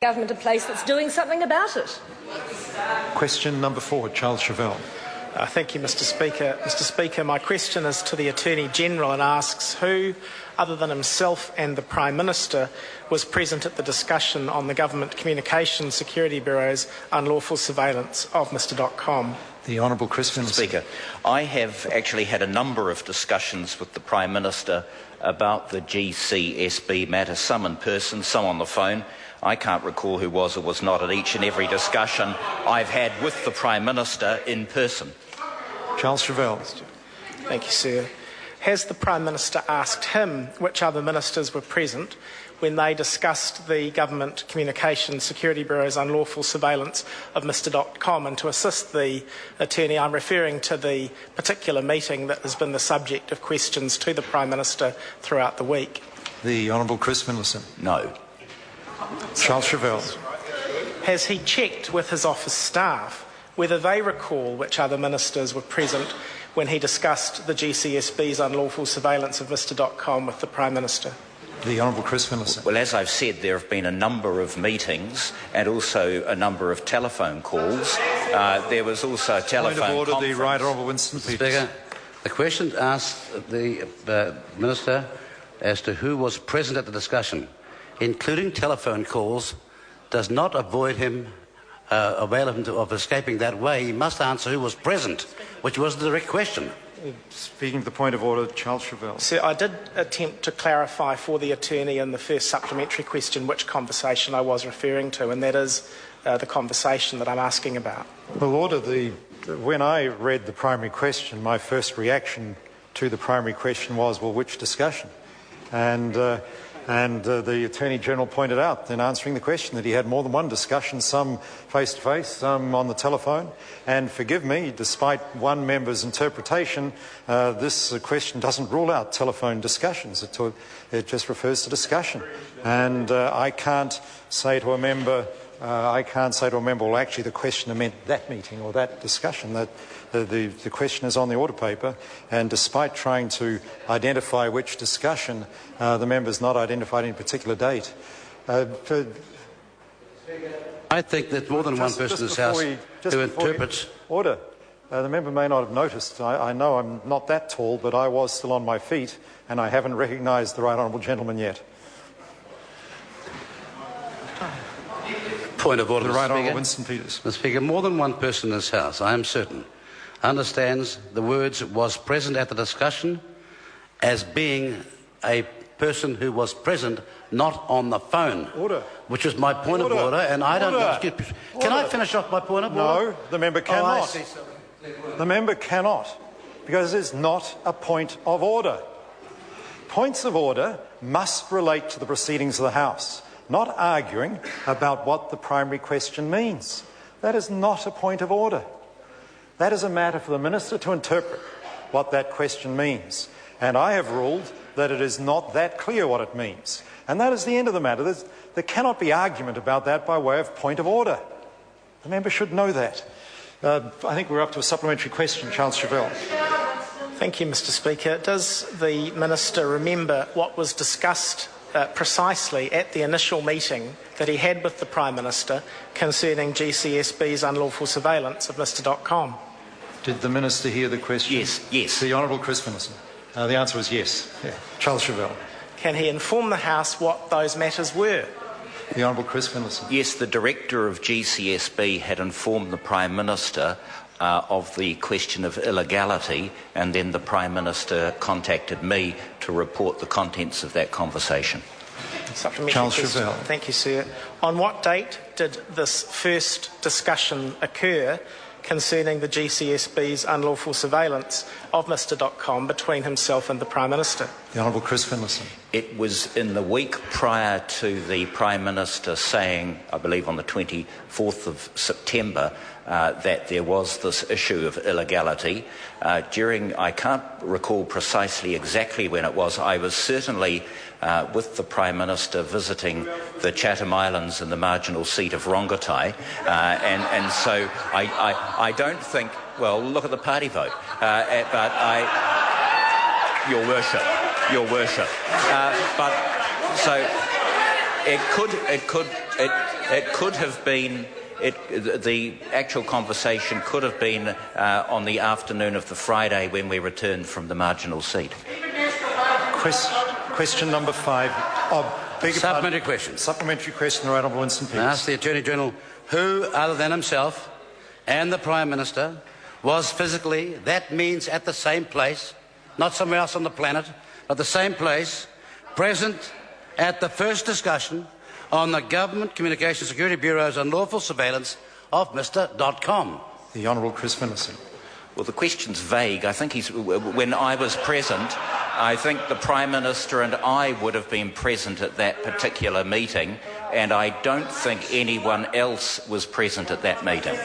government in place that's doing something about it. Question number 4, Charles Chauvel. Thank you, Mr Speaker. Mr Speaker, my question is to the Attorney-General and asks who, other than himself and the Prime Minister, was present at the discussion on the Government Communications Security Bureau's unlawful surveillance of Mr Dotcom. The Honourable Chris Finlayson. Speaker, I have actually had a number of discussions with the Prime Minister about the GCSB matter, some in person, some on the phone. I can't recall who was or was not at each and every discussion I've had with the Prime Minister in person. Charles Chauvel. Thank you, sir. Has the Prime Minister asked him which other ministers were present when they discussed the Government Communications Security Bureau's unlawful surveillance of Mr Dotcom? And to assist the Attorney, I'm referring to the particular meeting that has been the subject of questions to the Prime Minister throughout the week. The Honourable Chris Finlayson. No. Charles Chauvel. Has he checked with his office staff whether they recall which other ministers were present when he discussed the GCSB's unlawful surveillance of Mr Dotcom with the Prime Minister? The Honourable Chris Finlayson. Well, as I've said, there have been a number of meetings and also a number of telephone calls. There was also a telephone Point of order, conference. the Right Honourable Winston Peters. Speaker, the question asked the Minister as to who was present at the discussion, including telephone calls, does not avail him of escaping that way. He must answer who was present, which was the direct question. Speaking of the point of order, Charles Chauvel. Sir, I did attempt to clarify for the Attorney in the first supplementary question which conversation I was referring to, and that is the conversation that I'm asking about. Well, Order, when I read the primary question, my first reaction to the primary question was, well, which discussion? And the Attorney-General pointed out in answering the question that he had more than one discussion, some face-to-face, some on the telephone. And forgive me, despite one member's interpretation, this question doesn't rule out telephone discussions. It just refers to discussion. And I can't say to a member, well, actually the questioner meant that meeting or that discussion. That the question is on the order paper, and despite trying to identify which discussion, the member's not identified any particular date. I think that more than one person in this House who interprets... Order. The member may not have noticed. I know I'm not that tall, but I was still on my feet, and I haven't recognised the Right Honourable Gentleman yet. Point of order, The Mr. Right Speaker. Honourable Winston Peters. Mr. Speaker, more than one person in this House, I am certain, understands the words "was present at the discussion" as being a person who was present, not on the phone. Order. Which is my point of order, and I don't... Can I finish off my point of order? No, the member cannot. Oh, I see. The member cannot, because it is not a point of order. Points of order must relate to the proceedings of the House, not arguing about what the primary question means. That is not a point of order. That is a matter for the Minister to interpret what that question means. And I have ruled that it is not that clear what it means. And that is the end of the matter. There cannot be argument about that by way of point of order. The member should know that. I think we're up to a supplementary question. Charles Chauvel. Thank you, Mr Speaker. Does the Minister remember what was discussed precisely at the initial meeting that he had with the Prime Minister concerning GCSB's unlawful surveillance of Mr Dotcom? Did the Minister hear the question? Yes. The Honourable Chris Finlayson. The answer was yes. Yeah. Charles Chauvel. Can he inform the House what those matters were? The Honourable Chris Finlayson. Yes, the Director of GCSB had informed the Prime Minister of the question of illegality, and then the Prime Minister contacted me to report the contents of that conversation. Charles Chauvel. Thank you, sir. On what date did this first discussion occur concerning the GCSB's unlawful surveillance of Mr Dotcom between himself and the Prime Minister? The Honourable Chris Finlayson. It was in the week prior to the Prime Minister saying, I believe on the 24th of September, that there was this issue of illegality. I can't recall precisely exactly when it was. I was certainly with the Prime Minister visiting the Chatham Islands and the marginal seat of Rongotai, and so I don't think, well, look at the party vote, but Your Worship. But so It could have been. The actual conversation could have been on the afternoon of the Friday when we returned from the marginal seat. Question number 5. Supplementary question. Supplementary question, the Right Honourable Winston Peters. I ask the Attorney-General who, other than himself and the Prime Minister, was physically, that means at the same place, not somewhere else on the planet, but the same place, present at the first discussion on the Government Communication Security Bureau's unlawful surveillance of Mr Dotcom. The Honourable Chris Millicent. Well, the question's vague. I think when I was present, I think the Prime Minister and I would have been present at that particular meeting, and I don't think anyone else was present at that meeting.